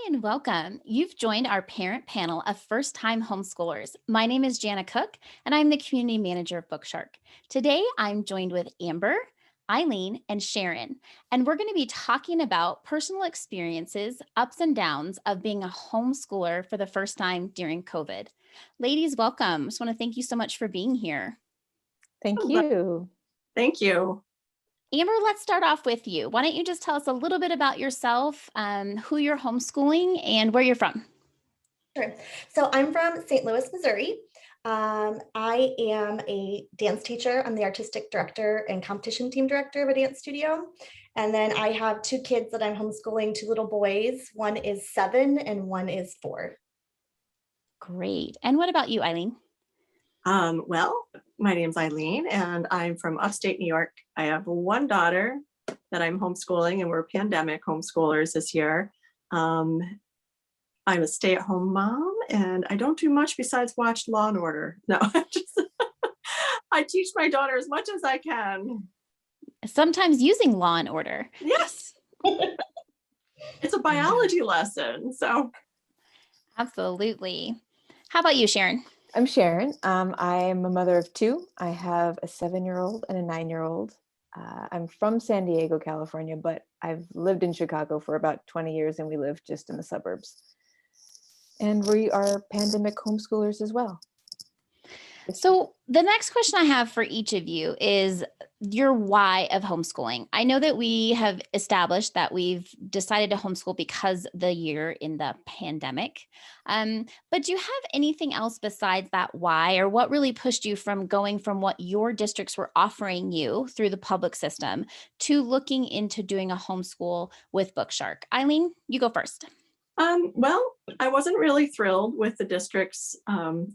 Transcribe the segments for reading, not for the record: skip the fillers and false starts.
and welcome. You've joined our parent panel of first-time homeschoolers. My name is Janna Koch, and I'm the community manager of BookShark. Today, I'm joined with Amber, Eileen, and Sharon, and we're going to be talking about personal experiences, ups and downs of being a homeschooler for the first time during COVID. Ladies, welcome. Just want to thank you so much for being here. Thank you. Thank you. Amber, let's start off with you. Why don't you just tell us a little bit about yourself, who you're homeschooling, and where you're from? Sure. So I'm from St. Louis, Missouri. I am a dance teacher. I'm the artistic director and competition team director of a dance studio. And then I have two kids that I'm homeschooling, two little boys. One is 7 and one is 4. Great. And what about you, Eileen? Well, my name's Eileen and I'm from upstate New York. I have one daughter that I'm homeschooling and we're pandemic homeschoolers this year. I'm a stay-at-home mom and I don't do much besides watch Law and Order. No, I teach my daughter as much as I can. Sometimes using Law and Order. Yes. It's a biology lesson, so. Absolutely. How about you, Sharon? I'm Sharon. I'm a mother of 2. I have a 7-year-old and a 9-year-old. I'm from San Diego, California, but I've lived in Chicago for about 20 years and we live just in the suburbs. And we are pandemic homeschoolers as well. So the next question I have for each of you is your why of homeschooling. I know that we have established that we've decided to homeschool because the year in the pandemic. But do you have anything else besides that why, or what really pushed you from going from what your districts were offering you through the public system to looking into doing a homeschool with BookShark? Eileen, you go first. Well, I wasn't really thrilled with the district's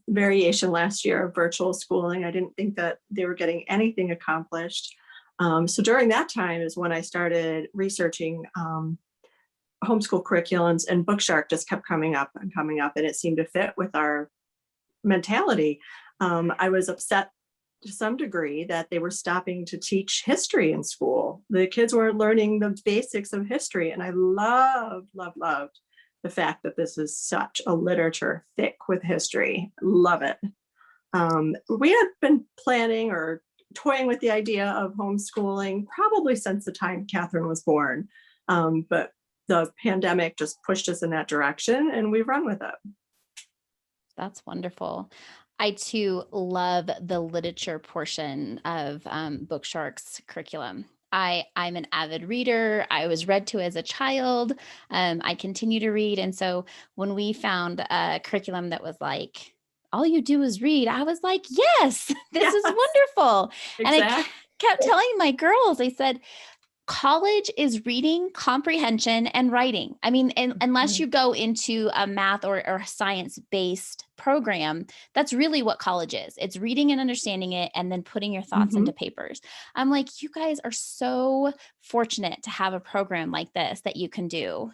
variation last year of virtual schooling. I didn't think that they were getting anything accomplished. So during that time is when I started researching homeschool curriculums, and BookShark just kept coming up, and it seemed to fit with our mentality. I was upset to some degree that they were stopping to teach history in school. The kids weren't learning the basics of history, and I loved the fact that this is such a literature thick with history. Love it. We had been planning or toying with the idea of homeschooling probably since the time Catherine was born. But the pandemic just pushed us in that direction and we've run with it. That's wonderful. I too love the literature portion of BookShark's curriculum. I'm an avid reader. I was read to as a child. I continue to read. And so when we found a curriculum that was like, all you do is read, I was like, yes, this is wonderful. Exactly. And I kept telling my girls, I said, college is reading, comprehension, and writing. I mean, unless you go into a math or science-based program, that's really what college is. It's reading and understanding it and then putting your thoughts into papers. I'm like, you guys are so fortunate to have a program like this that you can do.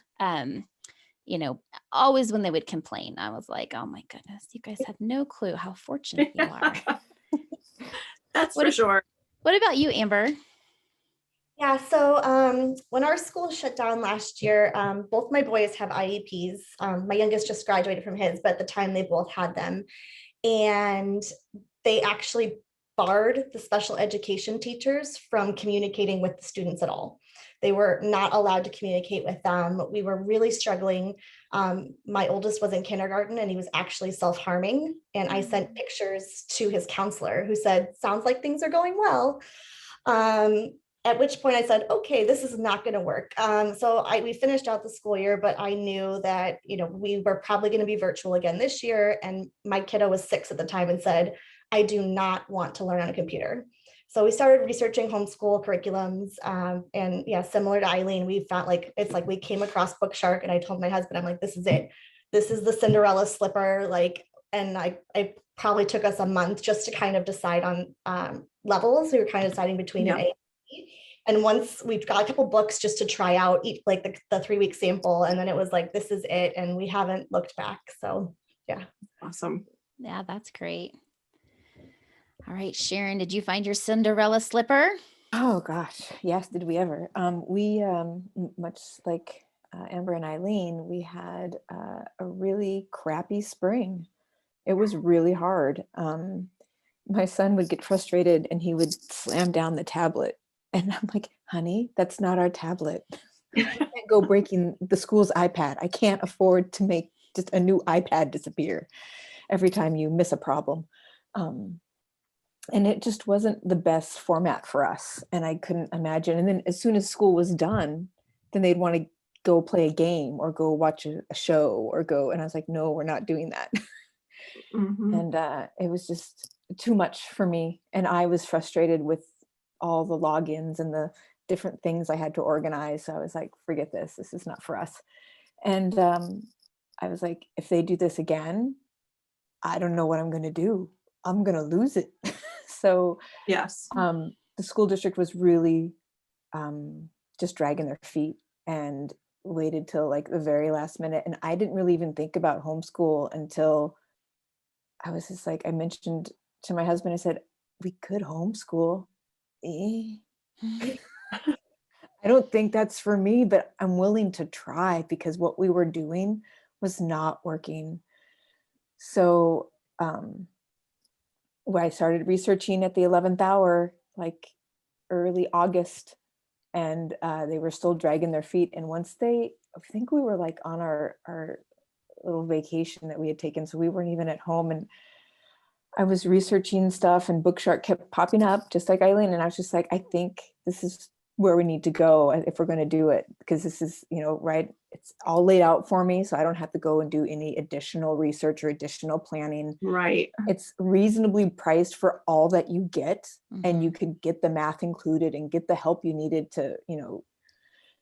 Always when they would complain, I was like, oh my goodness, you guys have no clue how fortunate you are. That's for sure. What about you, Amber? Yeah, so when our school shut down last year, both my boys have IEPs. My youngest just graduated from his, but at the time they both had them. And they actually barred the special education teachers from communicating with the students at all. They were not allowed to communicate with them. We were really struggling. My oldest was in kindergarten and he was actually self-harming. And I sent pictures to his counselor who said, sounds like things are going well. At which point I said, okay, this is not going to work. So we finished out the school year, but I knew that, we were probably going to be virtual again this year. And my kiddo was 6 at the time and said, I do not want to learn on a computer. So we started researching homeschool curriculums. And yeah, similar to Eileen, we found we came across BookShark and I told my husband, I'm like, this is it. This is the Cinderella slipper. And I probably took us a month just to kind of decide on levels. We were kind of deciding between an A. And once we've got a couple books just to try out the 3-week sample, and then it was like, this is it. And we haven't looked back. So yeah. Awesome. Yeah, that's great. All right, Sharon, did you find your Cinderella slipper? Oh gosh, yes, did we ever? We, much like Amber and Eileen, we had a really crappy spring. It was really hard. My son would get frustrated and he would slam down the tablet. And I'm like, honey, that's not our tablet. I can't go breaking the school's iPad. I can't afford to make just a new iPad disappear every time you miss a problem. And it just wasn't the best format for us. And I couldn't imagine. And then as soon as school was done, then they'd want to go play a game or go watch a show or go. And I was like, no, we're not doing that. And it was just too much for me. And I was frustrated with all the logins and the different things I had to organize. So I was like, forget this. This is not for us. And I was like, if they do this again, I don't know what I'm going to do. I'm going to lose it. So Yes. the school district was really just dragging their feet and waited till like the very last minute. And I didn't really even think about homeschool until I was just like, I mentioned to my husband, I said, we could homeschool. I don't think that's for me, but I'm willing to try because what we were doing was not working. So I started researching at the 11th hour, like early August, and they were still dragging their feet. And once I think we were like on our little vacation that we had taken, so we weren't even at home, and I was researching stuff and BookShark kept popping up just like Eileen. And I was just like, I think this is where we need to go if we're going to do it, because this is, right. It's all laid out for me. So I don't have to go and do any additional research or additional planning. Right. It's reasonably priced for all that you get. And you could get the math included and get the help you needed to,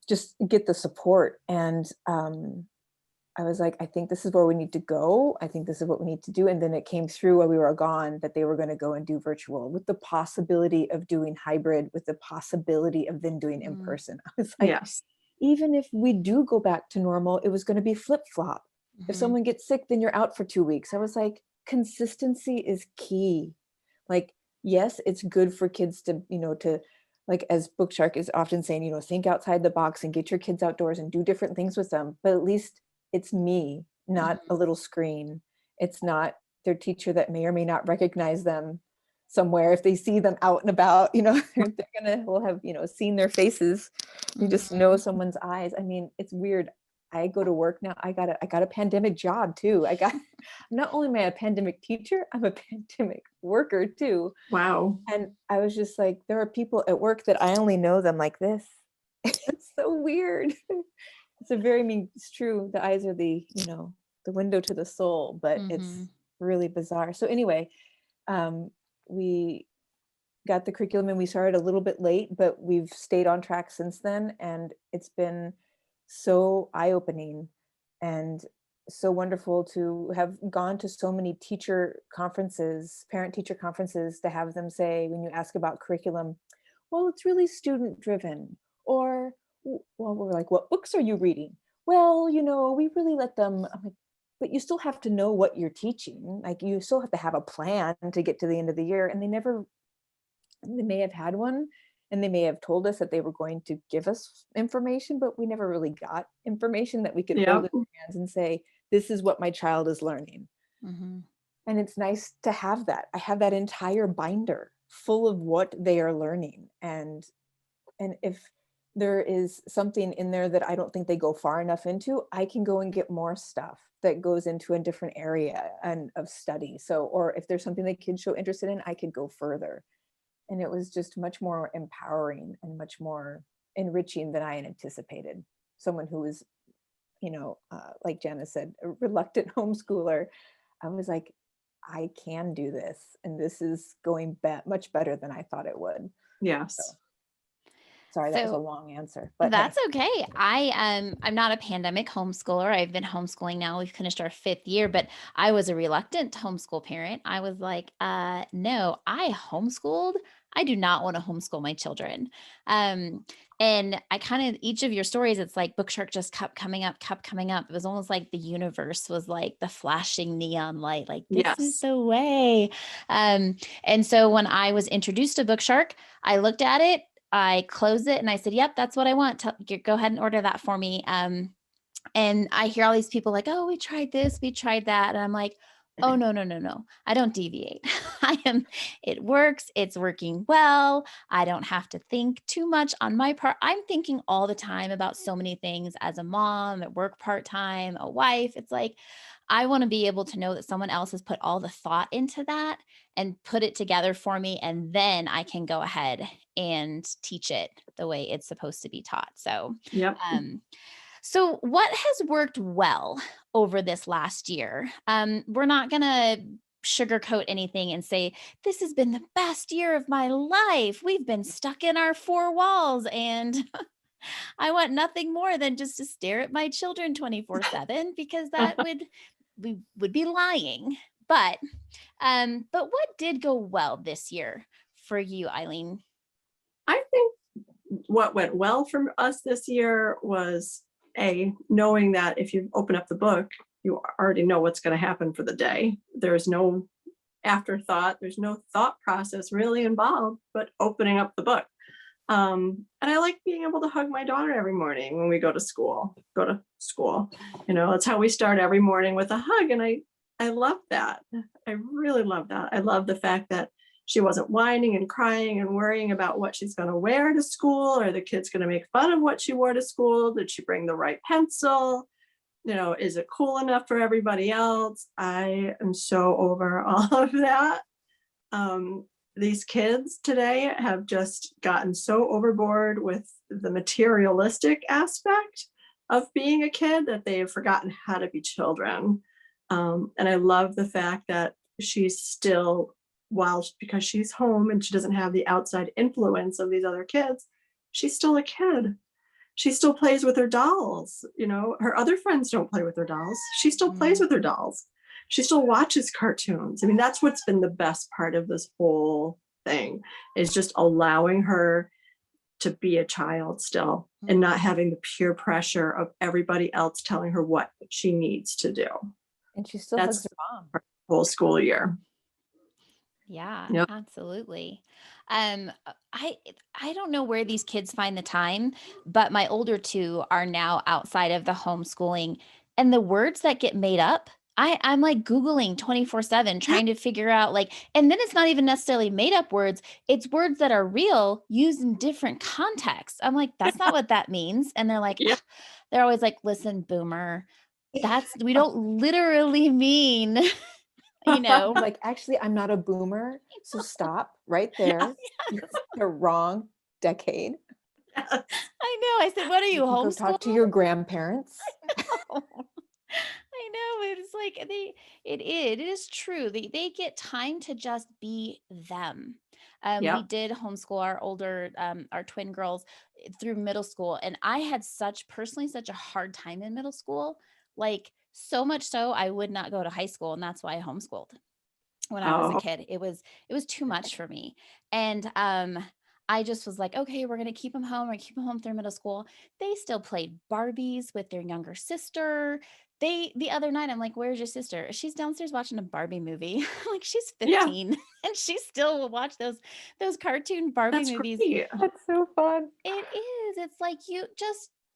just get the support. And I was like, I think this is where we need to go. I think this is what we need to do. And then it came through while we were gone that they were going to go and do virtual with the possibility of doing hybrid, with the possibility of then doing in person. I was like, Yes. Even if we do go back to normal, it was going to be flip-flop. If someone gets sick, then you're out for 2 weeks. I was like, consistency is key. Like, yes, it's good for kids to, to, like, as BookShark is often saying, think outside the box and get your kids outdoors and do different things with them. But at least it's me, not a little screen. It's not their teacher that may or may not recognize them somewhere. If they see them out and about, we'll have, seen their faces. You just know someone's eyes. I mean, it's weird. I go to work now. I got a pandemic job too. Not only am I a pandemic teacher, I'm a pandemic worker too. Wow. And I was just like, there are people at work that I only know them like this. It's so weird. It's true. The eyes are the window to the soul, but it's really bizarre. So anyway, we got the curriculum and we started a little bit late, but we've stayed on track since then. And it's been so eye-opening and so wonderful to have gone to so many teacher conferences, parent-teacher conferences, to have them say, when you ask about curriculum, well, it's really student-driven. Or, well, we're like, what books are you reading? Well, we really let them, I'm like, but you still have to know what you're teaching. Like, you still have to have a plan to get to the end of the year. And they may have had one, and they may have told us that they were going to give us information, but we never really got information that we could hold in our hands and say, this is what my child is learning. And it's nice to have that. I have that entire binder full of what they are learning. And if there is something in there that I don't think they go far enough into, I can go and get more stuff that goes into a different area of study. So, or if there's something that kids show interested in, I could go further. And it was just much more empowering and much more enriching than I had anticipated. Someone who was, like Janna said, a reluctant homeschooler, I was like, I can do this. And this is going much better than I thought it would. Yes. So, sorry, that was a long answer. But that's okay. I'm not a pandemic homeschooler. I've been homeschooling now. We've finished our 5th year, but I was a reluctant homeschool parent. I was like, no, I homeschooled. I do not want to homeschool my children. And I kind of, each of your stories, it's like BookShark just kept coming up. It was almost like the universe was like the flashing neon light, like this is the way. And so when I was introduced to BookShark, I looked at it, I closed it and I said, yep, that's what I want. Go ahead and order that for me. And I hear all these people like, oh, we tried this, we tried that. And I'm like, oh, no, no, no, no. I don't deviate. It works. It's working well. I don't have to think too much on my part. I'm thinking all the time about so many things as a mom, at work part-time, a wife. It's like, I want to be able to know that someone else has put all the thought into that and put it together for me. And then I can go ahead and teach it the way it's supposed to be taught. So, Yep. so what has worked well over this last year? We're not going to sugarcoat anything and say, this has been the best year of my life. We've been stuck in our four walls and I want nothing more than just to stare at my children 24/7 because we would be lying. But what did go well this year for you, Eileen? I think what went well for us this year was knowing that if you open up the book, you already know what's going to happen for the day. There's no afterthought. There's no thought process really involved, but opening up the book. And I like being able to hug my daughter every morning when we go to school. That's how we start every morning, with a hug. And I love that. I really love that. I love the fact that she wasn't whining and crying and worrying about what she's going to wear to school, or the kid's going to make fun of what she wore to school. Did she bring the right pencil? Is it cool enough for everybody else? I am so over all of that. These kids today have just gotten so overboard with the materialistic aspect of being a kid that they have forgotten how to be children. And I love the fact that she's still, because she's home and she doesn't have the outside influence of these other kids, she's still a kid. She still plays with her dolls. Her other friends don't play with her dolls. She still plays with her dolls. She still watches cartoons. I mean, that's what's been the best part of this whole thing, is just allowing her to be a child still and not having the peer pressure of everybody else telling her what she needs to do. And she still hugs her mom. Whole school year. Yeah, Yep. absolutely. I don't know where these kids find the time, but my older two are now outside of the homeschooling, and the words that get made up, I'm like Googling 24/7, trying to figure out and then it's not even necessarily made up words. It's words that are real used in different contexts. I'm like, that's not what that means. And they're like, they're always like, listen, boomer, we don't literally mean like, actually, I'm not a boomer, so stop right there. You're the wrong decade. I know. I said, what are you, homeschool? Talk to your grandparents. I know. It's like it is true. They get time to just be them. We did homeschool our older, our twin girls through middle school. And I had personally such a hard time in middle school, so much so I would not go to high school. And that's why I homeschooled when I was a kid. It was too much for me. And I just was like, okay, we're going to keep them home. We're going to keep them home through middle school. They still played Barbies with their younger sister. The other night, I'm like, where's your sister? She's downstairs watching a Barbie movie. Like, she's 15 and she still will watch those cartoon Barbie movies. Great. That's so fun. It is. It's like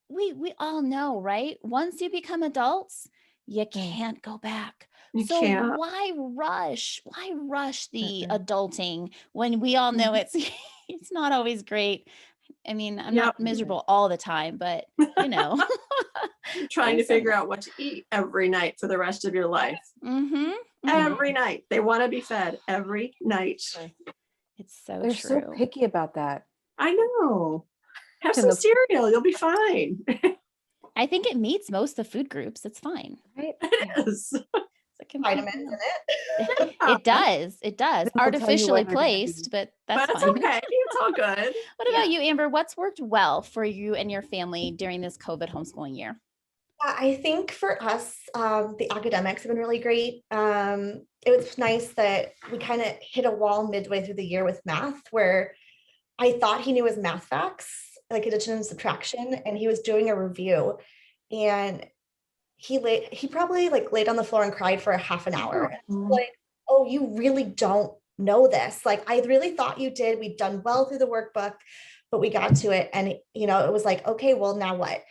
we all know, right? Once you become adults, you can't go back. Can't. Why rush the adulting when we all know it's not always great? I mean, I'm not miserable all the time, but trying to figure out what to eat every night for the rest of your life. Every night. They want to be fed every night. It's so They're true. so picky about that. I know. Have some cereal. You'll be fine. I think it meets most of the food groups. It's fine. Right? It is. Vitamins in it. It does. Artificially placed, but that's it's fine. okay. It's all good. What about you, Amber? What's worked well for you and your family during this COVID homeschooling year? I think for us, the academics have been really great. It was nice that we kind of hit a wall midway through the year with math, where I thought he knew his math facts, like addition and subtraction, and he was doing a review, and he probably laid on the floor and cried for a half an hour. Like, oh, you really don't know this. Like, I really thought you did. We've done well through the workbook, but we got to it and, it was like, okay, well, now what?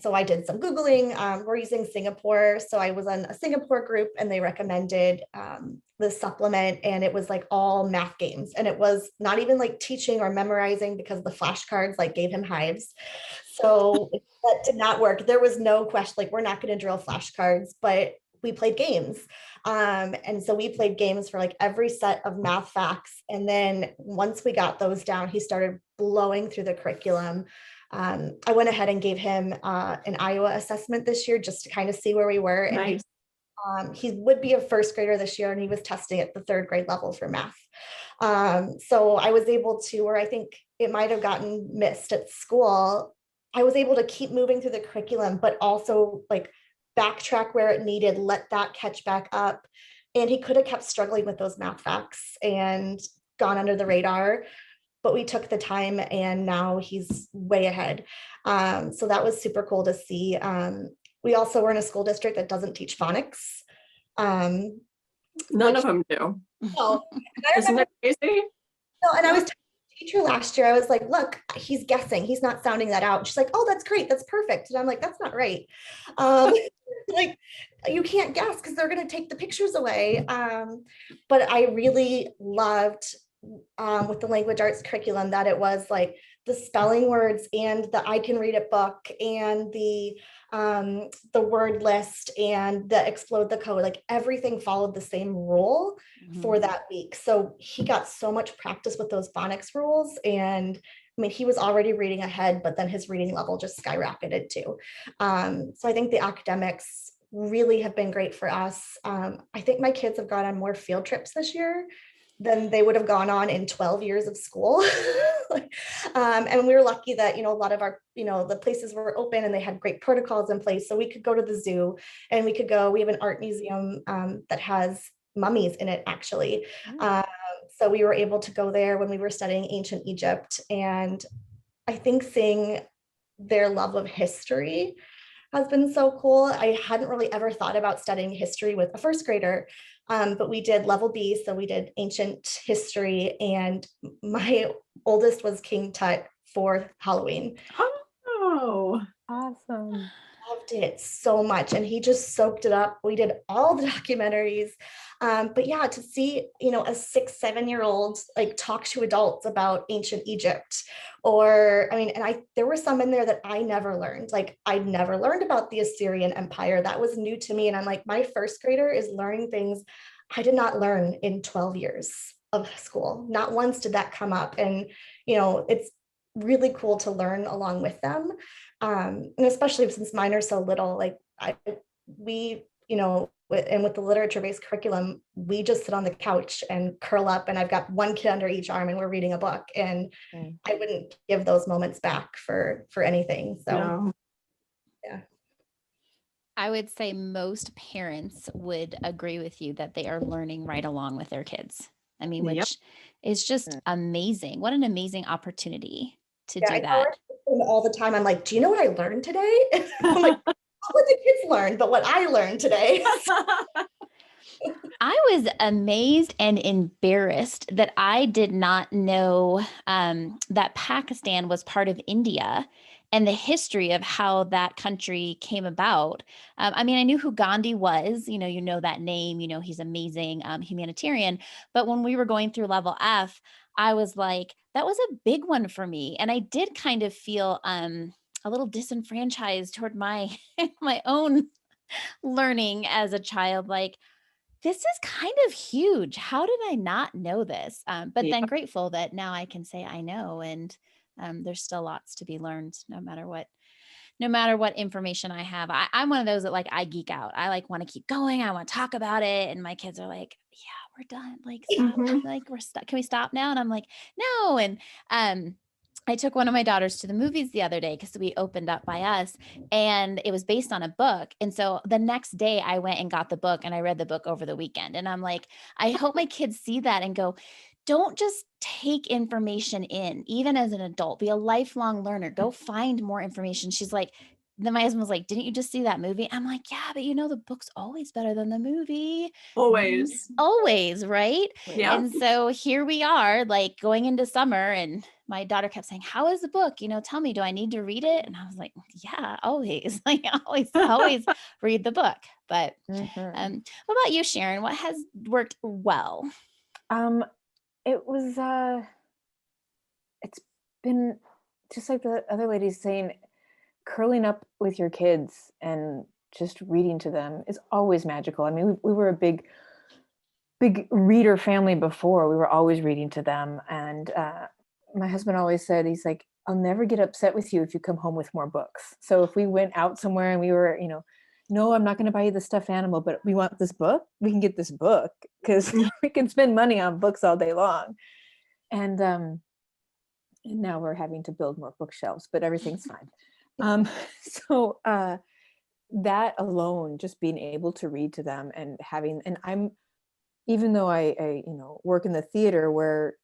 So I did some Googling. We're using Singapore. So I was on a Singapore group and they recommended the supplement, and it was like all math games. And it was not even like teaching or memorizing because the flashcards like gave him hives. So that did not work. There was no question, like, we're not going to drill flashcards, but we played games. And so we played games for like every set of math facts. And then once we got those down, he started blowing through the curriculum. I went ahead and gave him an Iowa assessment this year just to kind of see where we were. Nice. And he would be a first grader this year, and he was testing at the third grade level for math. So I was able to, or I think it might have gotten missed at school, I was able to keep moving through the curriculum, but also like backtrack where it needed, let that catch back up. And he could have kept struggling with those math facts and gone under the radar, but we took the time and now he's way ahead. So that was super cool to see. We also were in a school district that doesn't teach phonics. None of them do. So, Isn't that crazy? no, and I was telling the teacher last year, I was like, look, he's guessing, he's not sounding that out. She's like, oh, that's great, that's perfect. And I'm like, that's not right. Like, you can't guess because they're going to take the pictures away. But I really loved with the language arts curriculum that it was like the spelling words and the I can read it book and the word list and the explode the code, like everything followed the same rule for that week. So he got so much practice with those phonics rules. And I mean, he was already reading ahead, but then his reading level just skyrocketed too. So I think the academics really have been great for us. I think my kids have gone on more field trips this year than they would have gone on in 12 years of school. And we were lucky that, a lot of our, the places were open and they had great protocols in place. So we could go to the zoo and we have an art museum that has mummies in it, actually. So we were able to go there when we were studying ancient Egypt. And I think seeing their love of history has been so cool. I hadn't really ever thought about studying history with a first grader, but we did level B. So we did ancient history, and my oldest was King Tut for Halloween. Oh, Awesome. Loved it so much, and he just soaked it up. We did all the documentaries, but yeah, to see a 6-7-year-old like talk to adults about ancient Egypt, or there were some in there that I never learned. Like, I'd never learned about the Assyrian Empire. That was new to me, and I'm like, my first grader is learning things I did not learn in 12 years of school. Not once did that come up, and it's really cool to learn along with them. And especially since mine are so little, like with the literature-based curriculum, we just sit on the couch and curl up, and I've got one kid under each arm and we're reading a book, and I wouldn't give those moments back for anything. So no. Yeah. I would say most parents would agree with you that they are learning right along with their kids. I mean, which is just amazing. What an amazing opportunity to do that. All the time. I'm like, do you know what I learned today? I'm like, not what the kids learned, but what I learned today. I was amazed and embarrassed that I did not know that Pakistan was part of India and the history of how that country came about. I knew who Gandhi was, you know that name, he's amazing humanitarian. But when we were going through level F, I was like, that was a big one for me. And I did kind of feel a little disenfranchised toward my my own learning as a child. Like, this is kind of huge. How did I not know this? But then grateful that now I can say I know, and there's still lots to be learned no matter what information I have. I'm one of those that like, I geek out. I like want to keep going. I want to talk about it. And my kids are like, yeah, we're done. Like, stop. Like, we're stuck. Can we stop now? And I'm like, no. And I took one of my daughters to the movies the other day because we opened up by us, and it was based on a book. And so the next day I went and got the book and I read the book over the weekend. And I'm like, I hope my kids see that and go, don't just take information in, even as an adult, be a lifelong learner, go find more information. She's like, then my husband was like, didn't you just see that movie? I'm like, yeah, but the book's always better than the movie. Always. Always, right? Yeah. And so here we are, like going into summer, and my daughter kept saying, how is the book? Tell me, do I need to read it? And I was like, yeah, always, like always read the book. But Mhm. what about you, Sharon? What has worked well? It was, it's been just like the other ladies saying, curling up with your kids and just reading to them is always magical. I mean, we were a big reader family before. We were always reading to them. And my husband always said, he's like, I'll never get upset with you if you come home with more books. So if we went out somewhere and we were, no, I'm not going to buy you the stuffed animal, but we want this book, we can get this book, because we can spend money on books all day long. And now we're having to build more bookshelves, but everything's fine. So that alone, just being able to read to them and I'm, even though I work in the theater where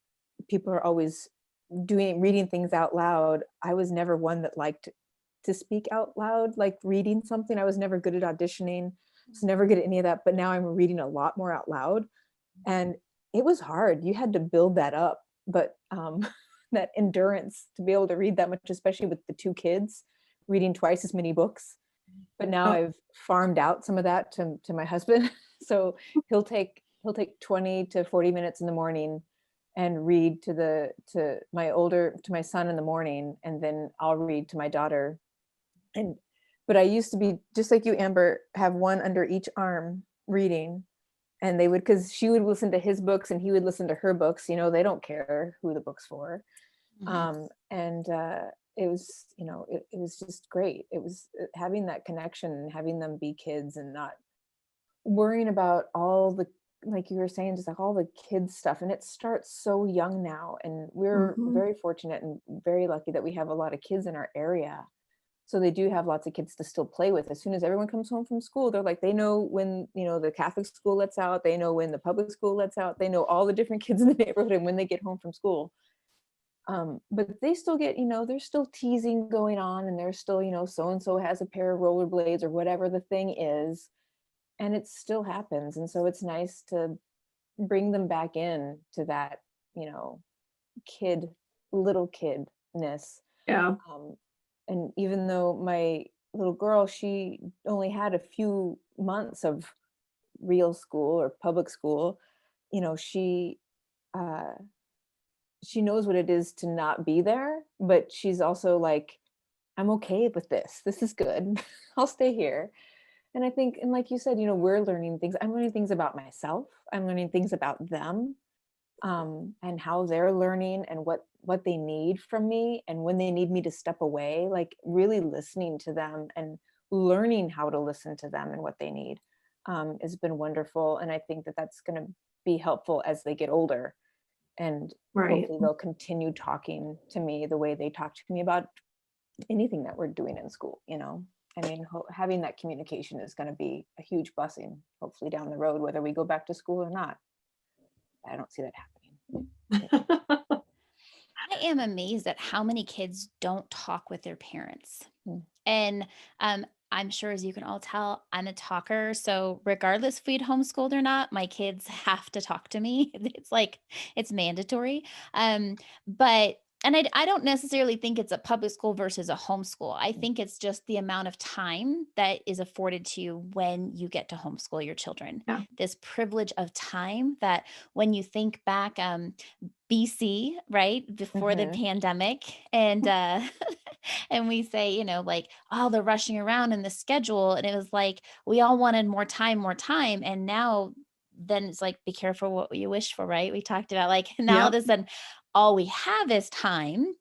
people are always reading things out loud, I was never one that liked to speak out loud, like reading something. I was never good at auditioning. I was never good at any of that. But now I'm reading a lot more out loud, and it was hard. You had to build that up, but that endurance to be able to read that much, especially with the two kids, reading twice as many books. But now I've farmed out some of that to my husband. So he'll take 20 to 40 minutes in the morning and read to my son in the morning, and then I'll read to my daughter. But I used to be just like you, Amber, have one under each arm reading, and because she would listen to his books and he would listen to her books. They don't care who the book's for. And it was, it was just great. It was having that connection and having them be kids and not worrying about all the, like you were saying, just like all the kids stuff. And it starts so young now. And we're very fortunate and very lucky that we have a lot of kids in our area. So they do have lots of kids to still play with. As soon as everyone comes home from school, they're like, they know when, the Catholic school lets out, they know when the public school lets out, they know all the different kids in the neighborhood and when they get home from school. But they still get, there's still teasing going on, and there's still, so-and-so has a pair of rollerblades or whatever the thing is. And it still happens. And so it's nice to bring them back in to that, little kidness. Yeah. And even though my little girl, she only had a few months of real school or public school, she knows what it is to not be there, but she's also like, I'm okay with this. This is good. I'll stay here. And I think, and like you said, we're learning things. I'm learning things about myself. I'm learning things about them, and how they're learning and what they need from me, and when they need me to step away, like really listening to them and learning how to listen to them and what they need, has been wonderful. And I think that that's going to be helpful as they get older. And hopefully they'll continue talking to me the way they talk to me about anything that we're doing in school. I mean, having that communication is going to be a huge blessing, hopefully down the road, whether we go back to school or not. I don't see that happening. I am amazed at how many kids don't talk with their parents. And I'm sure, as you can all tell, I'm a talker. So regardless if we'd homeschooled or not, my kids have to talk to me. It's mandatory. And I don't necessarily think it's a public school versus a homeschool. I think it's just the amount of time that is afforded to you when you get to homeschool your children. Yeah. This privilege of time that when you think back, BC, right before the pandemic, and and we say, like, oh, they're rushing around in the schedule, and it was like we all wanted more time, and now then it's like, be careful what you wish for, right? We talked about, like, now all of a sudden all we have is time.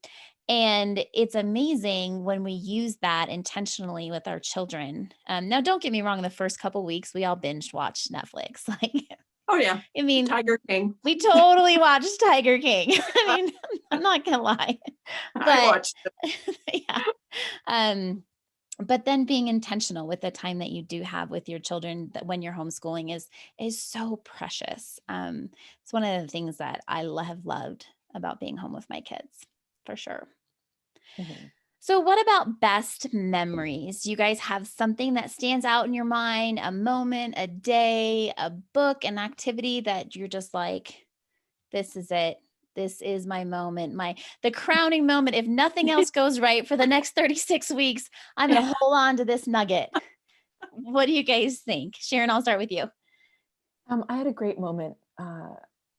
And it's amazing when we use that intentionally with our children. Now, don't get me wrong, the first couple weeks we all binge watched Netflix. Oh yeah. I mean, Tiger King. we totally watched Tiger King. I mean, I'm not gonna lie, I watched it. Yeah. But then being intentional with the time that you do have with your children, that when you're homeschooling is so precious. It's one of the things that I have loved about being home with my kids, for sure. So what about best memories? Do you guys have something that stands out in your mind, a moment, a day, a book, an activity that you're just like, this is it? this is my moment, the crowning moment. If nothing else goes right for the next 36 weeks, I'm going to hold on to this nugget. What do you guys think? Sharon, I'll start with you. I had a great moment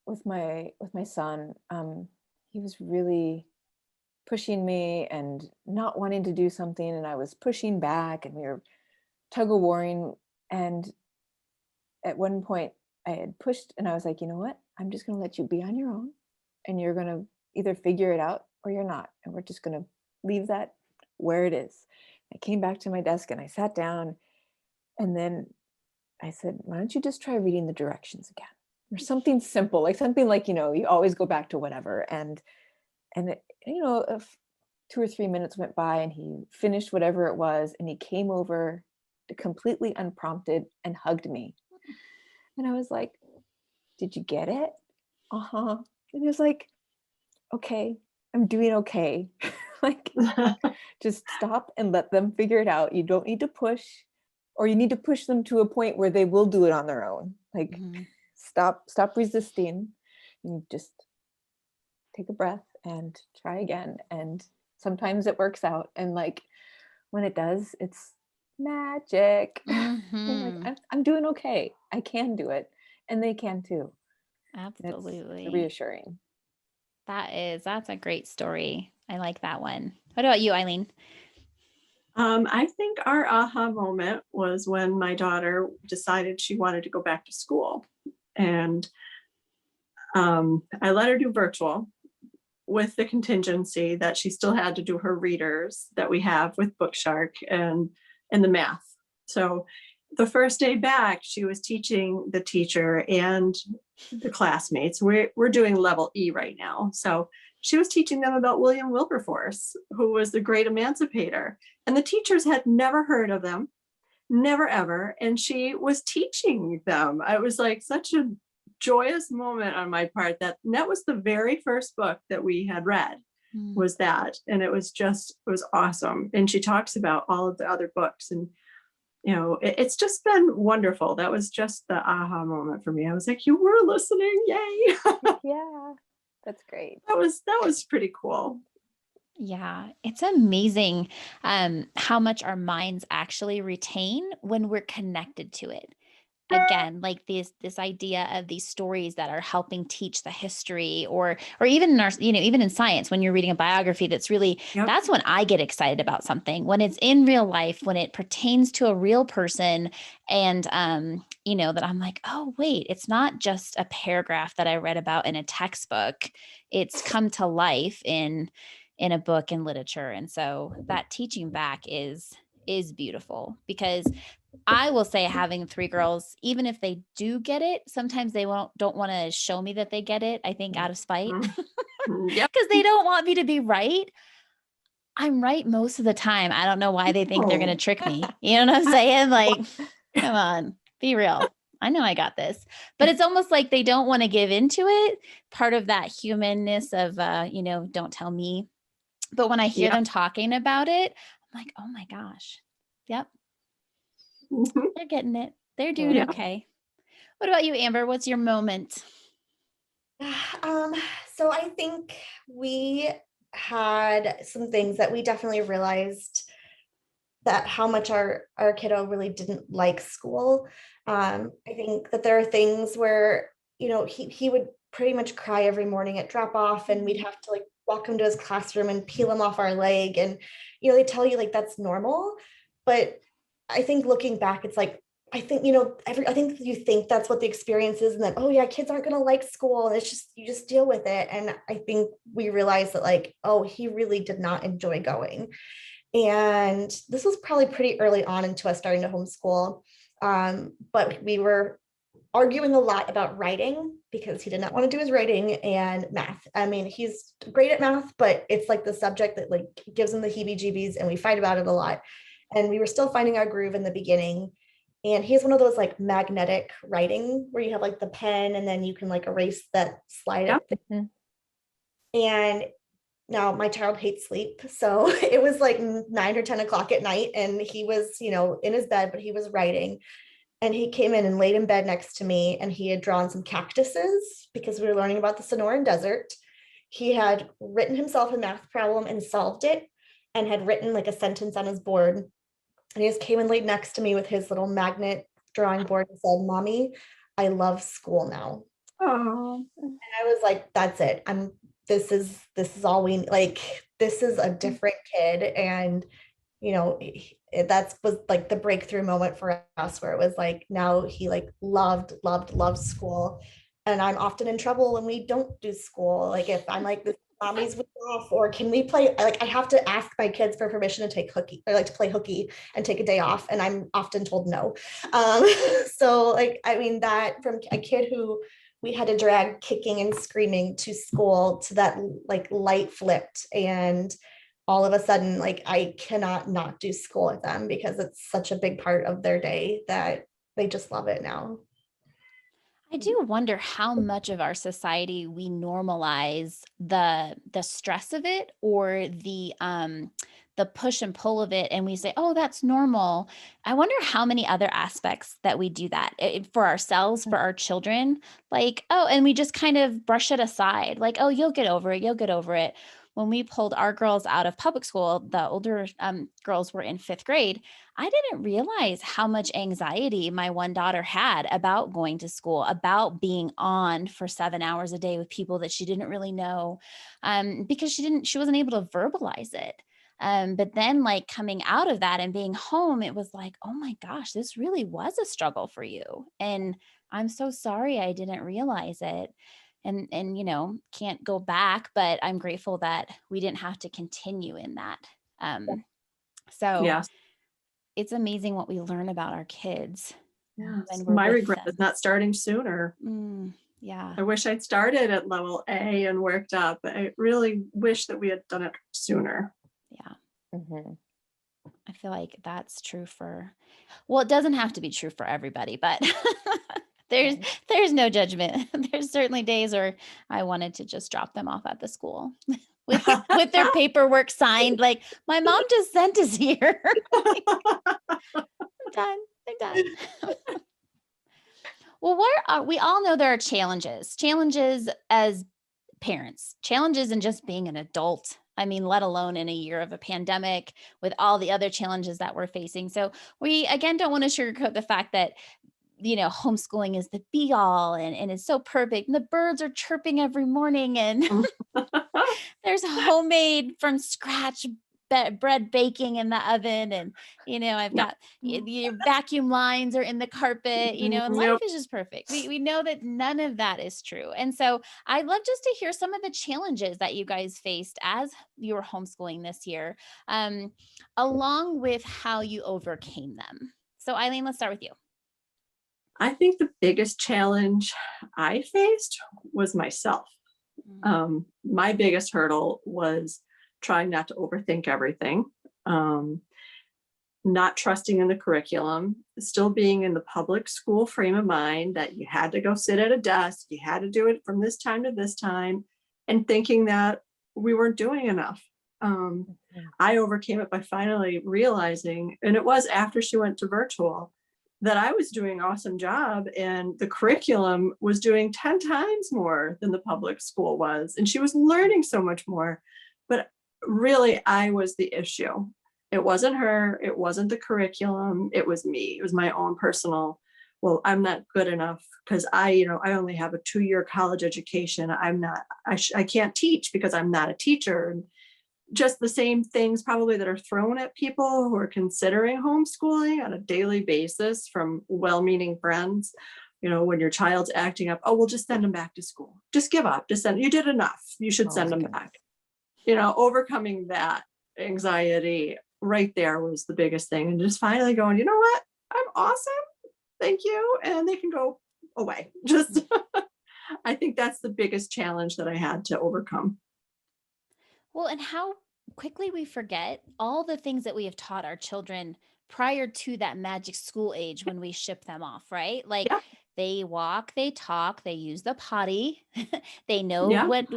with my son. He was really pushing me and not wanting to do something, and I was pushing back, and we were tug of warring. And at one point I had pushed and I was like, you know what? I'm just going to let you be on your own, and you're going to either figure it out or you're not. And we're just going to leave that where it is. I came back to my desk and I sat down, and then I said, why don't you just try reading the directions again, or something simple, like something like, you always go back to whatever. And it, 2 or 3 minutes went by and he finished whatever it was, and he came over completely unprompted and hugged me. And I was like, did you get it? Uh-huh. And he was like, okay, I'm doing okay. Like, just stop and let them figure it out. You don't need to push, or you need to push them to a point where they will do it on their own. Like, stop resisting, and just take a breath and try again. And sometimes it works out. And like, when it does, it's magic. I'm like, I'm doing okay. I can do it. And they can too. Absolutely. It's reassuring. That's a great story. I like that one. What about you, Eileen? I think our aha moment was when my daughter decided she wanted to go back to school. And I let her do virtual with the contingency that she still had to do her readers that we have with BookShark and the math. So the first day back, she was teaching the teacher and the classmates. We're doing level E right now. So she was teaching them about William Wilberforce, who was the great emancipator. And the teachers had never heard of them, never ever. And she was teaching them. I was like such a joyous moment on my part that was the very first book that we had read was that. And it was awesome. And she talks about all of the other books, and it's just been wonderful. That was just the aha moment for me. I was like, you were listening. Yay. Yeah, that's great. That was pretty cool. Yeah, it's amazing how much our minds actually retain when we're connected to it. Again, like this idea of these stories that are helping teach the history, or even in our, even in science, when you're reading a biography, that's really, that's when I get excited about something, when it's in real life, when it pertains to a real person. And, that I'm like, oh, wait, it's not just a paragraph that I read about in a textbook. It's come to life in a book and literature. And so that teaching back is beautiful, because I will say, having 3 girls, even if they do get it, sometimes they don't want to show me that they get it, I think out of spite, because they don't want me to be right. I'm right most of the time. I don't know why they think they're going to trick me. You know what I'm saying? Like, come on, be real. I know I got this, but it's almost like they don't want to give into it. Part of that humanness of, don't tell me. But when I hear them talking about it, I'm like, oh my gosh. Yep. They're getting it. They're doing okay. What about you, Amber? What's your moment? So I think we had some things that we definitely realized that how much our kiddo really didn't like school. I think that there are things where, he would pretty much cry every morning at drop off, and we'd have to like walk him to his classroom and peel him off our leg. And, they tell you like that's normal. But I think looking back, it's like, I think, I think you think that's what the experience is. And then, oh yeah, kids aren't going to like school. And it's just, you just deal with it. And I think we realized that like, oh, he really did not enjoy going. And this was probably pretty early on into us starting to homeschool. But we were arguing a lot about writing, because he did not want to do his writing, and math. I mean, he's great at math, but it's like the subject that like gives him the heebie-jeebies, and we fight about it a lot. And we were still finding our groove in the beginning. And he has one of those like magnetic writing where you have like the pen and then you can like erase that slide. And now my child hates sleep. So it was like 9 or 10 o'clock at night, and he was, in his bed, but he was writing. And he came in and laid in bed next to me, and he had drawn some cactuses because we were learning about the Sonoran Desert. he had written himself a math problem and solved it, and had written like a sentence on his board. And he just came and laid next to me with his little magnet drawing board and said, "Mommy, I love school now." Oh, And I was like, that's it. This is all we like. This is a different kid. And, that was like the breakthrough moment for us, where it was like, now he like loved school. And I'm often in trouble when we don't do school. Like if I'm like, this mommy's week off, or can we play, like I have to ask my kids for permission to take hooky, or like to play hooky and take a day off. And I'm often told no. So like, I mean, that from a kid who we had to drag kicking and screaming to school, to that like light flipped, and all of a sudden like I cannot not do school with them because it's such a big part of their day that they just love it now. I do wonder how much of our society we normalize the stress of it, or the push and pull of it, and we say, "Oh, that's normal." I wonder how many other aspects that we do that for ourselves, for our children. Like, oh, and we just kind of brush it aside, like, "Oh, you'll get over it. You'll get over it." When we pulled our girls out of public school, the older girls were in 5th grade. I didn't realize how much anxiety my one daughter had about going to school, about being on for 7 hours a day with people that she didn't really know, because she wasn't able to verbalize it. But then like coming out of that and being home, it was like, oh my gosh, this really was a struggle for you. And I'm so sorry I didn't realize it. And can't go back, but I'm grateful that we didn't have to continue in that. So yes. it's amazing what we learn about our kids Yes. when we're My with regret them. is not starting sooner. Yeah. I wish I'd started at level A and worked up. I really wish that we had done it sooner. Yeah. I feel like that's true well, it doesn't have to be true for everybody, but there's no judgment. There's certainly days where I wanted to just drop them off at the school with their paperwork signed, like, my mom just sent us here. I'm done. I'm done. Well, we all know there are challenges as parents, challenges in just being an adult. I mean, let alone in a year of a pandemic with all the other challenges that we're facing. So we, again, don't want to sugarcoat the fact that, homeschooling is the be all and it's so perfect. And the birds are chirping every morning, and there's homemade from scratch bread baking in the oven. And, I've got your vacuum lines are in the carpet, and life is just perfect. We know that none of that is true. And so I'd love just to hear some of the challenges that you guys faced as you were homeschooling this year, along with how you overcame them. So Eileen, let's start with you. I think the biggest challenge I faced was myself. My biggest hurdle was trying not to overthink everything, not trusting in the curriculum, still being in the public school frame of mind that you had to go sit at a desk, you had to do it from this time to this time, and thinking that we weren't doing enough. I overcame it by finally realizing, and it was after she went to virtual, that I was doing an awesome job, and the curriculum was doing 10 times more than the public school was. And she was learning so much more, but really I was the issue. It wasn't her. It wasn't the curriculum. It was me. It was my own personal, well, I'm not good enough because I only have a 2-year college education. I can't teach because I'm not a teacher. And just the same things probably that are thrown at people who are considering homeschooling on a daily basis from well-meaning friends. When your child's acting up, oh, well, just send them back to school. Just give up. You did enough. You should send them back. Overcoming that anxiety right there was the biggest thing. And just finally going, you know what? I'm awesome. Thank you. And they can go away. I think that's the biggest challenge that I had to overcome. Well, and how quickly we forget all the things that we have taught our children prior to that magic school age when we ship them off, right? Like they walk, they talk, they use the potty, they know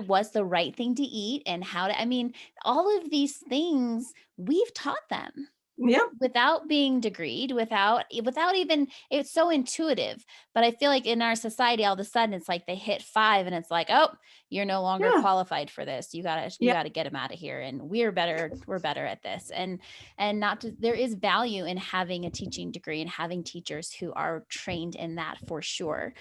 what's the right thing to eat and how to, all of these things we've taught them. Yeah. without being degreed, without even, it's so intuitive. But I feel like in our society, all of a sudden it's like they hit 5 and it's like, oh, you're no longer Yeah. qualified for this. You Yeah. gotta get them out of here. And we're better at this. And not to, there is value in having a teaching degree and having teachers who are trained in that for sure.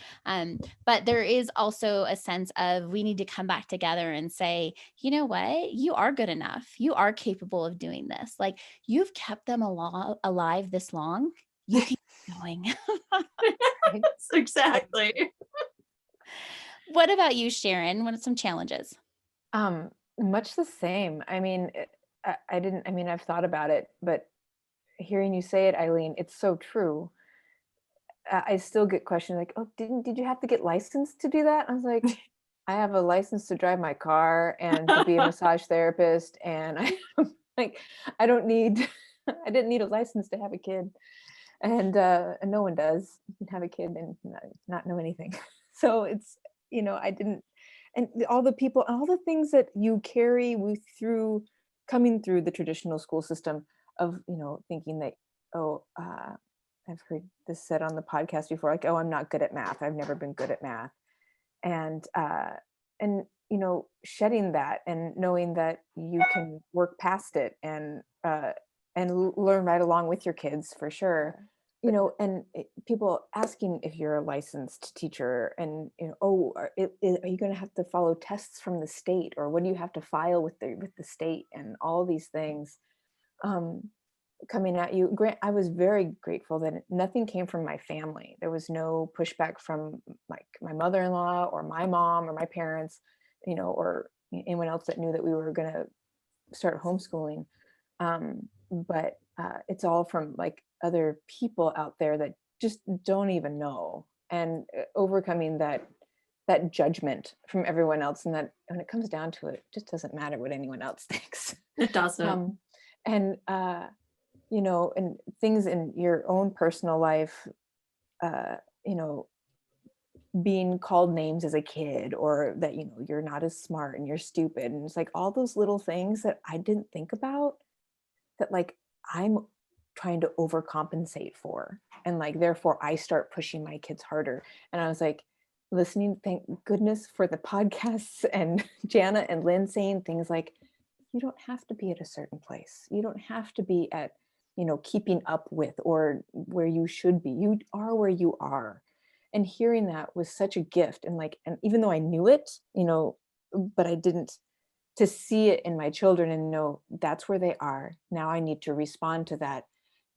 But there is also a sense of, we need to come back together and say, you know what, you are good enough. You are capable of doing this. Like, you've kept them alive this long. You can keep going. Exactly. What about you, Sharon? What are some challenges? Much the same. I mean, I mean, I've thought about it, but hearing you say it, Eileen, it's so true. I still get questions like, oh, did you have to get licensed to do that? I was like, I have a license to drive my car and to be a massage therapist. And I like, I don't need, I didn't need a license to have a kid. And no one does. You can have a kid and not know anything. So it's, I didn't, and all the people, all the things that you carry with through coming through the traditional school system of, thinking that, oh, I've heard this said on the podcast before, like, oh, I'm not good at math. I've never been good at math. And shedding that and knowing that you can work past it and learn right along with your kids for sure. And people asking if you're a licensed teacher and, oh, are you going to have to follow tests from the state, or what do you have to file with the state, and all these things coming at you. I was very grateful that nothing came from my family. There was no pushback from like my mother-in-law or my mom or my parents, or anyone else that knew that we were going to start homeschooling. But it's all from like other people out there that just don't even know, and overcoming that judgment from everyone else. And that when it comes down to it, it just doesn't matter what anyone else thinks. It doesn't. And and things in your own personal life, being called names as a kid, or that, you're not as smart and you're stupid. And it's like all those little things that I didn't think about, that like I'm trying to overcompensate for. And like, therefore I start pushing my kids harder. And I was like, listening, thank goodness for the podcasts and Janna and Lynn saying things like, you don't have to be at a certain place. You don't have to be at, keeping up with or where you should be. You are where you are. And hearing that was such a gift. And like, and even though I knew it, but I didn't, to see it in my children and know that's where they are. Now I need to respond to that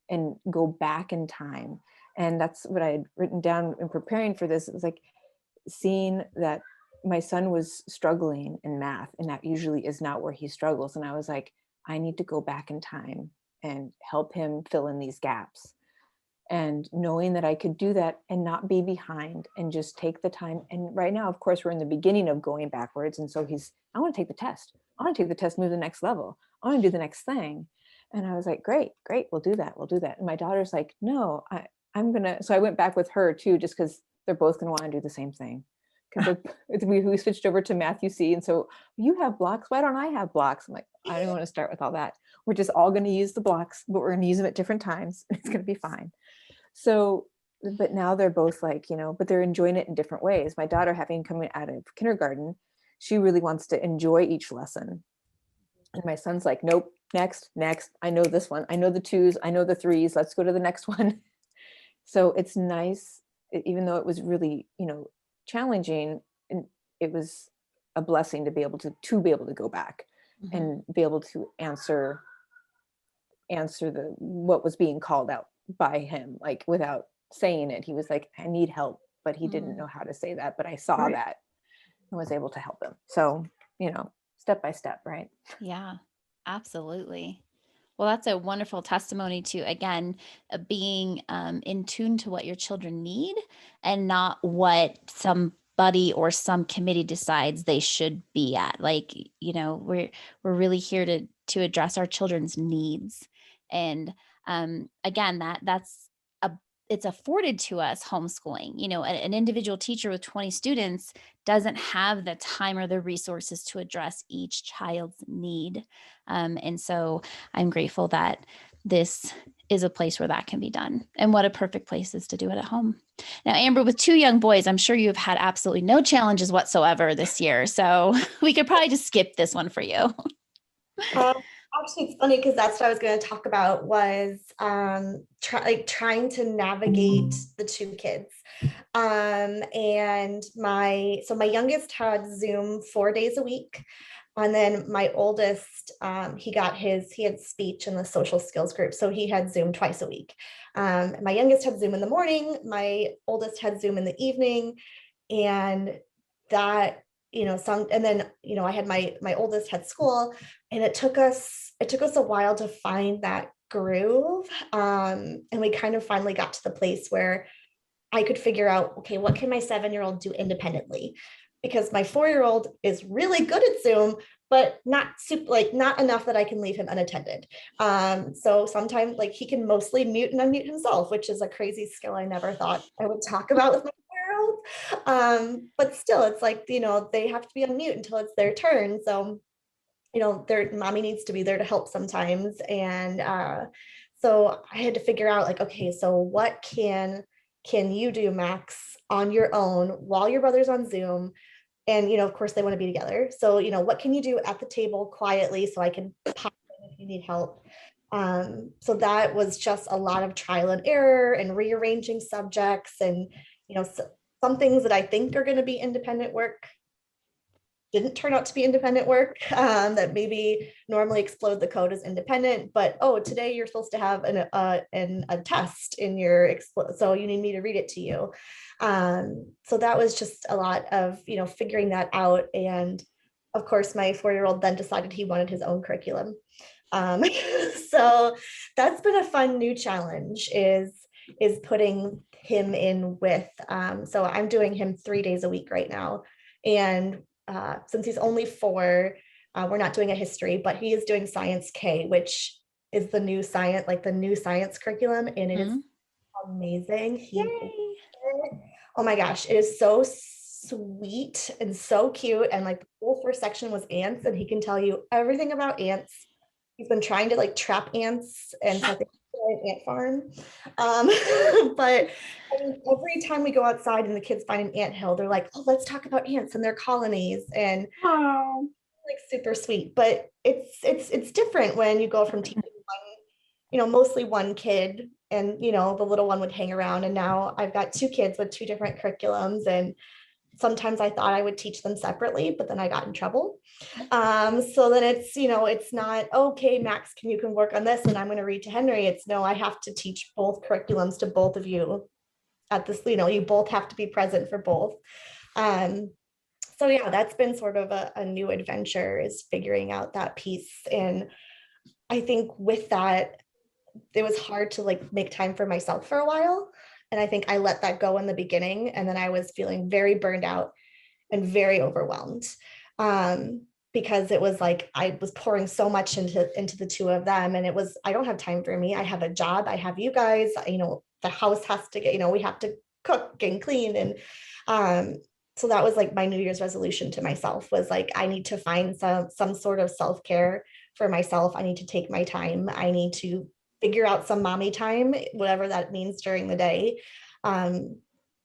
and go back in time. And that's what I had written down in preparing for this. It was like seeing that my son was struggling in math, and that usually is not where he struggles. And I was like, I need to go back in time and help him fill in these gaps. And knowing that I could do that and not be behind and just take the time. And right now, of course, we're in the beginning of going backwards. And so I want to take the test. I want to take the test, move to the next level. I want to do the next thing. And I was like, great, we'll do that. And my daughter's like, no, I'm going to, so I went back with her too, just because they're both going to want to do the same thing. Because we switched over to Matthew C. And so you have blocks. Why don't I have blocks? I'm like, I don't want to start with all that. We're just all going to use the blocks, but we're going to use them at different times. It's going to be fine. So, but now they're both like, but they're enjoying it in different ways. My daughter, having come out of kindergarten, she really wants to enjoy each lesson. And my son's like, nope, next. I know this one. I know the 2s. I know the 3s. Let's go to the next one. So it's nice, even though it was really, challenging, and it was a blessing to be able to go back and be able to answer what was being called out by him, like without saying it. He was like, I need help, but he didn't know how to say that, but I saw that and was able to help him. So, step by step, right? Yeah, absolutely. Well, that's a wonderful testimony to, again, being in tune to what your children need and not what somebody or some committee decides they should be at. Like, we're really here to address our children's needs. And again, it's afforded to us homeschooling. An individual teacher with 20 students doesn't have the time or the resources to address each child's need. And so I'm grateful that this is a place where that can be done. And what a perfect place is to do it at home. Now, Amber, with 2 young boys, I'm sure you've had absolutely no challenges whatsoever this year. So we could probably just skip this one for you. Actually, it's funny because that's what I was going to talk about was trying to navigate the 2 kids. And my youngest had Zoom 4 days a week. And then my oldest, he had speech in the social skills group. So he had Zoom twice a week. My youngest had Zoom in the morning. My oldest had Zoom in the evening. And that, and then, I had my oldest had school, and it took us a while to find that groove. And we kind of finally got to the place where I could figure out, okay, what can my 7-year-old do independently? Because my 4-year-old is really good at Zoom, but not enough that I can leave him unattended. So sometimes he can mostly mute and unmute himself, which is a crazy skill I never thought I would talk about with my 4-year-old. But still, it's they have to be on mute until it's their turn. So, their mommy needs to be there to help sometimes. And so I had to figure out okay, so what can you do, Max, on your own while your brother's on Zoom? And, of course they want to be together. So, what can you do at the table quietly so I can pop in if you need help? So that was just a lot of trial and error and rearranging subjects. And, some things that I think are going to be independent work didn't turn out to be independent work, that maybe normally explode the code as independent, but today you're supposed to have a test in your so you need me to read it to you. So that was just a lot of figuring that out. And of course my 4-year-old then decided he wanted his own curriculum. So that's been a fun new challenge, is putting him in with so I'm doing him 3 days a week right now. And since he's only 4, we're not doing a history, but he is doing Science K, which is the new science curriculum, and it is amazing. Oh my gosh, it is so sweet and so cute. And the whole first section was ants, and he can tell you everything about ants. He's been trying to trap ants, and so an ant farm. But every time we go outside and the kids find an ant hill, they're like, oh, let's talk about ants and their colonies. And super sweet. But it's different when you go from teaching one, mostly one kid, and the little one would hang around, and now I've got 2 kids with 2 different curriculums. And sometimes I thought I would teach them separately, but then I got in trouble. So then it's not, okay, Max, you can work on this and I'm going to read to Henry. It's no, I have to teach both curriculums to both of you at this, you both have to be present for both. So yeah, that's been sort of a new adventure, is figuring out that piece. And I think with that, it was hard to make time for myself for a while. And I think I let that go in the beginning. And then I was feeling very burned out and very overwhelmed, because it was I was pouring so much into the 2 of them. And it was, I don't have time for me. I have a job. I have you guys, the house has to get, we have to cook and clean. And so that was my New Year's resolution to myself, was I need to find some sort of self-care for myself. I need to take my time. I need to figure out some mommy time, whatever that means during the day.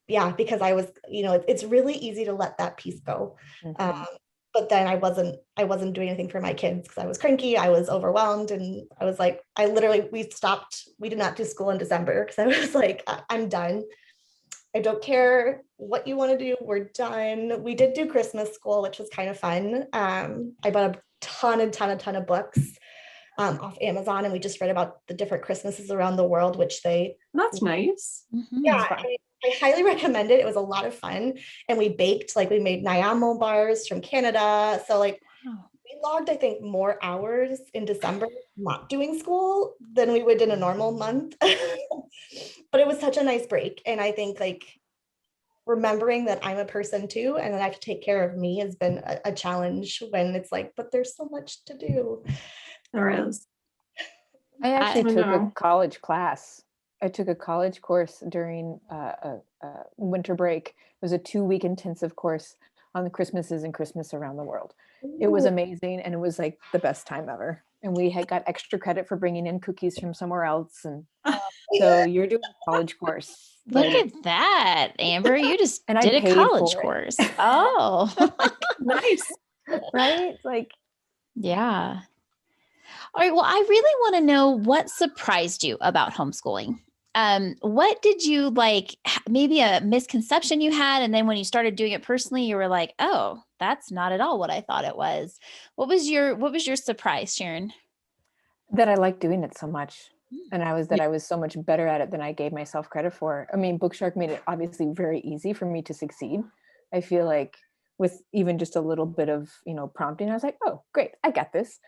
Yeah, because I was, it's really easy to let that piece go. But then I wasn't doing anything for my kids because I was cranky, I was overwhelmed. And I was we did not do school in December because I was I'm done. I don't care what you want to do, we're done. We did do Christmas school, which was kind of fun. I bought a ton of books off Amazon, and we just read about the different Christmases around the world, that's nice. Yeah, I highly recommend it. It was a lot of fun. And we baked, we made Nyamo bars from Canada. So we logged, I think, more hours in December not doing school than we would in a normal month. But it was such a nice break. And I think remembering that I'm a person too, and that I have to take care of me, has been a challenge, when it's but there's so much to do. There is. I actually took a college class. I took a college course during a winter break. It was a 2-week intensive course on the Christmases and Christmas around the world. It was amazing, and it was the best time ever. and we had got extra credit for bringing in cookies from somewhere else. And so you're doing a college course. Look but- at that, Amber. You just And I did a paid college for it. course. Oh, Nice. right? Like, yeah. All right. Well, I really want to know what surprised you about homeschooling. What did you like? Maybe a misconception you had, and then when you started doing it personally, you were like, "Oh, that's not at all what I thought it was." What was your surprise, Sharon? that I like doing it so much. Mm. And I was so much better at it than I gave myself credit for. I mean, BookShark made it obviously very easy for me to succeed. I feel like with even just a little bit of, prompting, I was like, oh, great, I got this,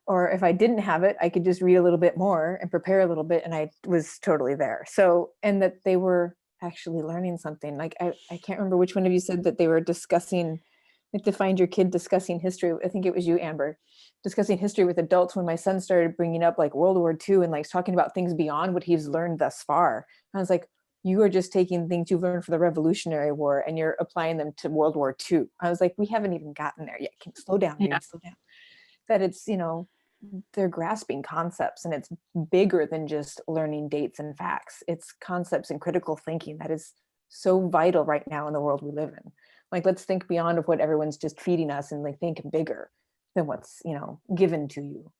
or if I didn't have it, I could just read a little bit more and prepare a little bit, and I was totally there. So, and that they were actually learning something. Like, I can't remember which one of you said that they were discussing, like, to find your kid discussing history. I think it was you, Amber, discussing history with adults when my son started bringing up like World War II and like talking about things beyond what he's learned thus far. I was like, you are just taking things you've learned for the Revolutionary War and you're applying them to World War II. I was like, we haven't even gotten there yet. Can slow down, Yeah. slow down. That it's, they're grasping concepts, and it's bigger than just learning dates and facts. It's concepts and critical thinking that is so vital right now in the world we live in. Like, let's think beyond of what everyone's just feeding us and like think bigger than what's, given to you.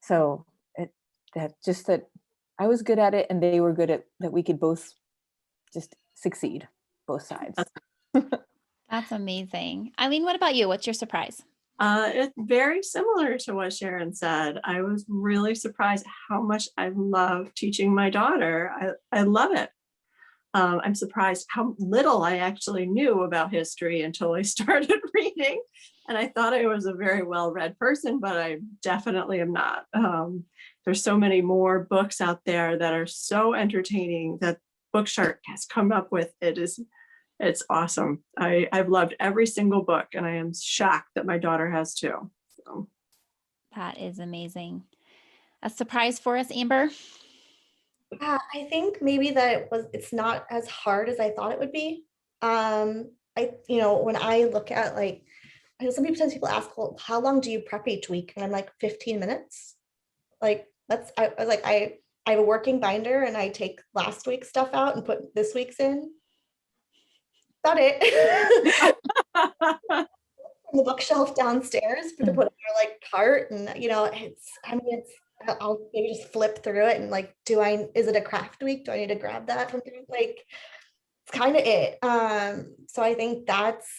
So that I was good at it and they were good at that. We could both just succeed, both sides. That's amazing. Eileen, what about you? What's your surprise? It's very similar to what Sharon said. I was really surprised how much I love teaching my daughter. I love it. I'm surprised how little I actually knew about history until I started reading. And I thought I was a very well-read person, but I definitely am not. There's so many more books out there that are so entertaining that BookShark has come up with. It's awesome. I've loved every single book, and I am shocked that my daughter has too. So. That is amazing. A surprise for us, Amber? Yeah, I think maybe that it's not as hard as I thought it would be. When I look at like, I know sometimes people ask, well, how long do you prep each week? And I'm like, 15 minutes. Like, I was like, I have a working binder and I take last week's stuff out and put this week's in. About it. On the bookshelf downstairs to put in your like cart, and I'll maybe just flip through it and like, is it a craft week? Do I need to grab that from there? Like, it's kind of it. So I think that's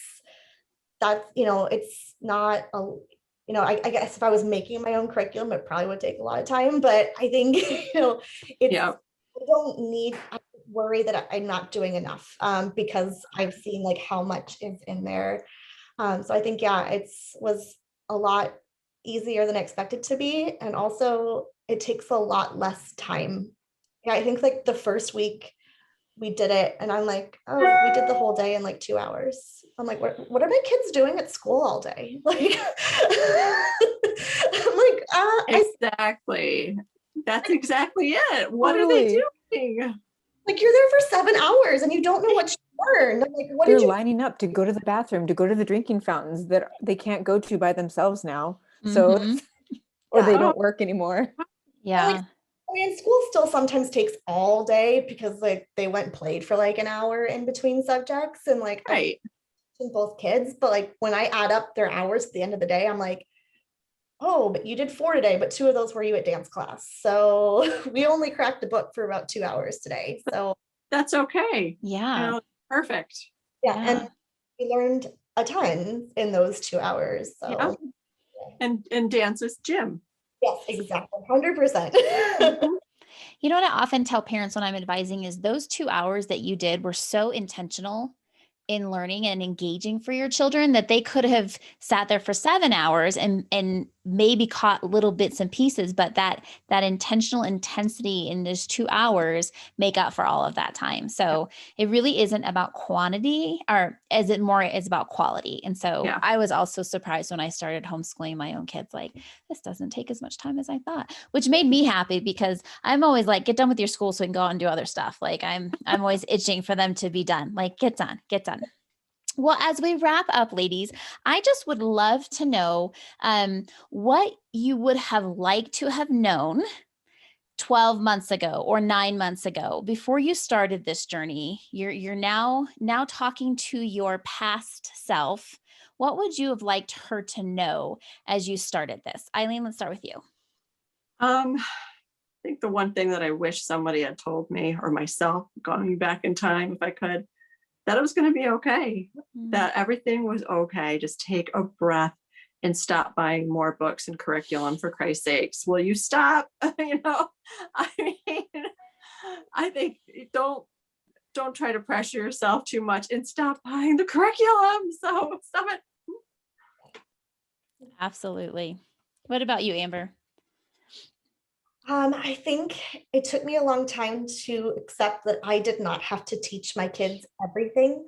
it's not I guess if I was making my own curriculum, it probably would take a lot of time, but I think I worry that I'm not doing enough because I've seen like how much is in there. So I think, it was a lot easier than I expected to be. And also it takes a lot less time. Yeah, I think like the first week we did it and I'm like, oh, we did the whole day in like 2 hours. I'm like, what are my kids doing at school all day? Like, I'm like, exactly. That's exactly it. What are they doing? Like, you're there for 7 hours and you don't know what you learned. I'm like, what They're did you lining up to go to the bathroom, to go to the drinking fountains that they can't go to by themselves now. So, or they don't work anymore. Yeah. Like, I mean, school still sometimes takes all day because like they went and played for like an hour in between subjects and like Right. both kids. But like when I add up their hours at the end of the day, I'm like, oh, but you did 4 today, but 2 of those were you at dance class. So we only cracked the book for about 2 hours today. So that's okay. Yeah. Perfect. Yeah. And we learned a ton in those 2 hours. So and dance is gym. Yes, exactly. 100%. You know what I often tell parents when I'm advising is those 2 hours that you did were so intentional in learning and engaging for your children that they could have sat there for 7 hours and maybe caught little bits and pieces, but that intentional intensity in those 2 hours make up for all of that time. So it really isn't about quantity, or is it more is about quality. And so I was also surprised when I started homeschooling my own kids, like, this doesn't take as much time as I thought, which made me happy because I'm always like, get done with your school so we can go out and do other stuff. Like I'm always itching for them to be done. Like, get done. Well, as we wrap up, ladies, I just would love to know what you would have liked to have known 12 months ago or 9 months ago before you started this journey. You're now talking to your past self. What would you have liked her to know as you started this? Eileen, let's start with you. I think the one thing that I wish somebody had told me, or myself, going back in time if I could, that it was going to be okay, that everything was okay. Just take a breath and stop buying more books and curriculum, for Christ's sakes. Will you stop? You know, I mean, I think don't try to pressure yourself too much and stop buying the curriculum. So stop it. Absolutely. What about you, Amber? I think it took me a long time to accept that I did not have to teach my kids everything.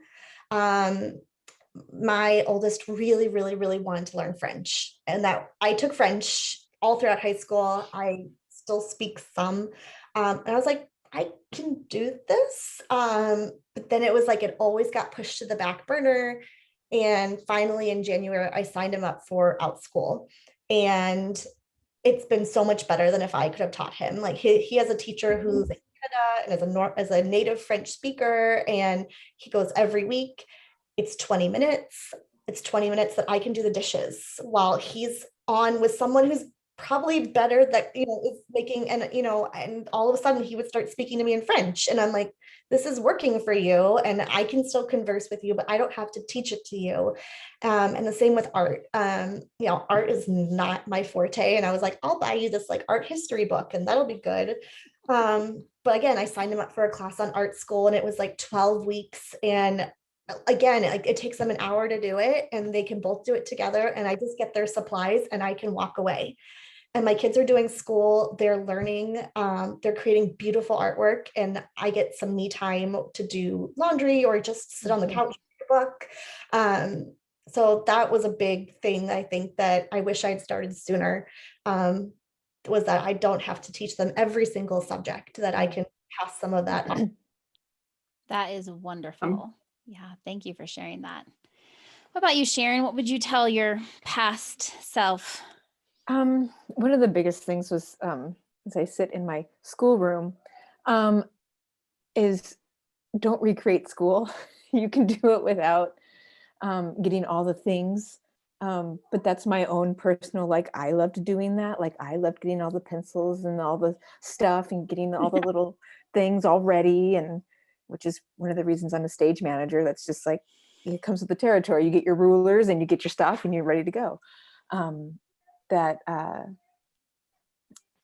My oldest really, really, really wanted to learn French, and that I took French all throughout high school. I still speak some, and I was like, I can do this. But then it was like it always got pushed to the back burner. And finally, in January, I signed him up for OutSchool, and it's been so much better than if I could have taught him. Like he has a teacher who's in Canada and as a native French speaker, and he goes every week. It's 20 minutes. It's 20 minutes that I can do the dishes while he's on with someone who's probably better, that, is making, and, and all of a sudden he would start speaking to me in French. And I'm like, this is working for you. And I can still converse with you, but I don't have to teach it to you. And the same with art. Art is not my forte. And I was like, I'll buy you this like art history book and that'll be good. But again, I signed him up for a class on art school, and it was like 12 weeks. And again, it takes them an hour to do it, and they can both do it together. And I just get their supplies and I can walk away. And my kids are doing school, they're learning, they're creating beautiful artwork, and I get some me time to do laundry or just sit on the couch with a book. So that was a big thing, I think, that I wish I'd started sooner, was that I don't have to teach them every single subject, that I can pass some of that on. That is wonderful. Yeah, thank you for sharing that. What about you, Sharon? What would you tell your past self? One of the biggest things was, as I sit in my schoolroom, is don't recreate school. You can do it without getting all the things. But that's my own personal, like, I loved doing that. Like, I loved getting all the pencils and all the stuff and getting all the little things all ready, and which is one of the reasons I'm a stage manager. That's just like, it comes with the territory. You get your rulers and you get your stuff and you're ready to go.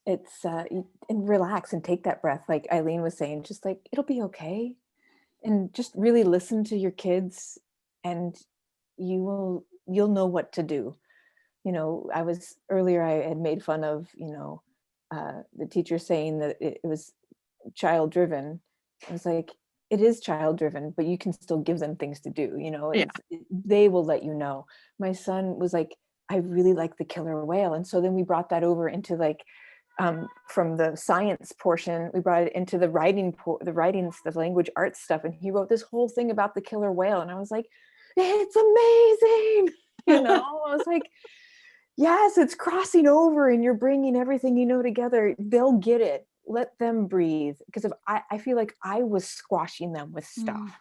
It's and relax and take that breath, like Eileen was saying, just like, it'll be okay, and just really listen to your kids, and you'll know what to do. I had made fun of the teacher saying that it was child driven. I was like, it is child driven, but you can still give them things to do. They will let you know. My son was like, I really like the killer whale. And so then we brought that over into like, from the science portion, we brought it into the the language arts stuff. And he wrote this whole thing about the killer whale. And I was like, it's amazing. I was like, yes, it's crossing over and you're bringing everything together. They'll get it. Let them breathe. Because if I feel like I was squashing them with stuff.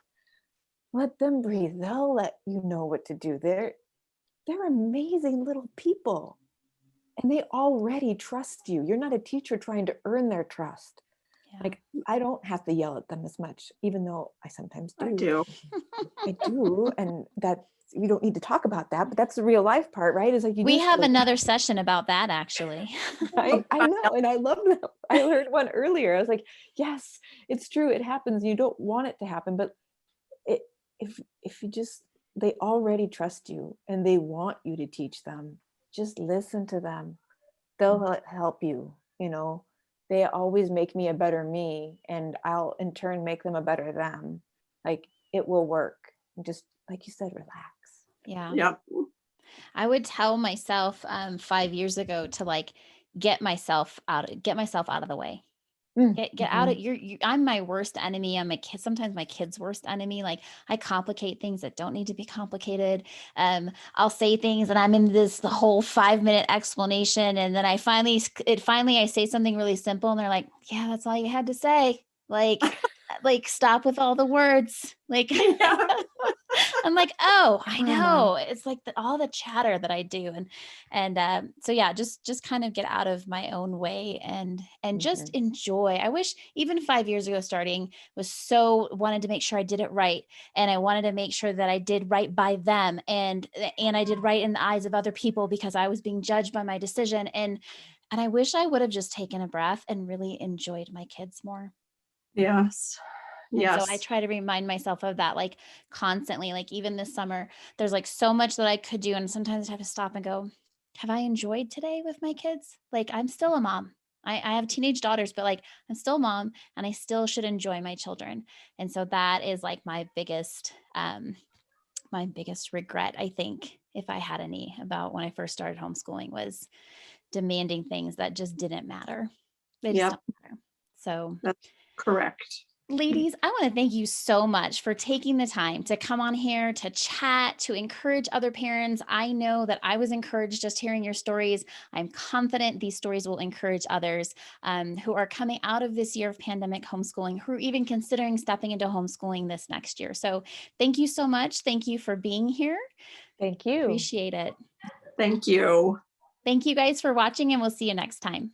Let them breathe. They'll let you know what to do. They're amazing little people, and they already trust you. You're not a teacher trying to earn their trust. Yeah. Like, I don't have to yell at them as much, even though I sometimes do. I do. And that, we don't need to talk about that, but that's the real life part, right? Is like, we have another session about that, actually. I know. And I love that. I heard one earlier. I was like, yes, it's true. It happens. You don't want it to happen, but if you just, they already trust you and they want you to teach them. Just listen to them. They'll help you. They always make me a better me, and I'll in turn make them a better them. Like, it will work. Just like you said, relax. Yeah. Yep. I would tell myself 5 years ago to like get myself out of the way. Get out of I'm my worst enemy. I'm sometimes my kid's worst enemy. Like I complicate things that don't need to be complicated. I'll say things and I'm in the whole 5-minute explanation. And then I finally say something really simple and they're like, yeah, that's all you had to say. Like stop with all the words. Like, I'm like, oh, I know. It's like all the chatter that I do. So yeah, just kind of get out of my own way and just enjoy. I wish even 5 years ago starting wanted to make sure I did it right. And I wanted to make sure that I did right by them and I did right in the eyes of other people because I was being judged by my decision. And I wish I would have just taken a breath and really enjoyed my kids more. Yes. And so I try to remind myself of that, like constantly, like even this summer, there's like so much that I could do. And sometimes I have to stop and go, have I enjoyed today with my kids? Like I'm still a mom. I have teenage daughters, but like I'm still a mom and I still should enjoy my children. And so that is like my biggest regret, I think, if I had any about when I first started homeschooling, was demanding things that just didn't matter. They just don't matter. So that's correct. Ladies, I want to thank you so much for taking the time to come on here, to chat, to encourage other parents. I know that I was encouraged just hearing your stories. I'm confident these stories will encourage others who are coming out of this year of pandemic homeschooling, who are even considering stepping into homeschooling this next year. So thank you so much. Thank you for being here. Thank you. Appreciate it. Thank you. Thank you guys for watching, and we'll see you next time.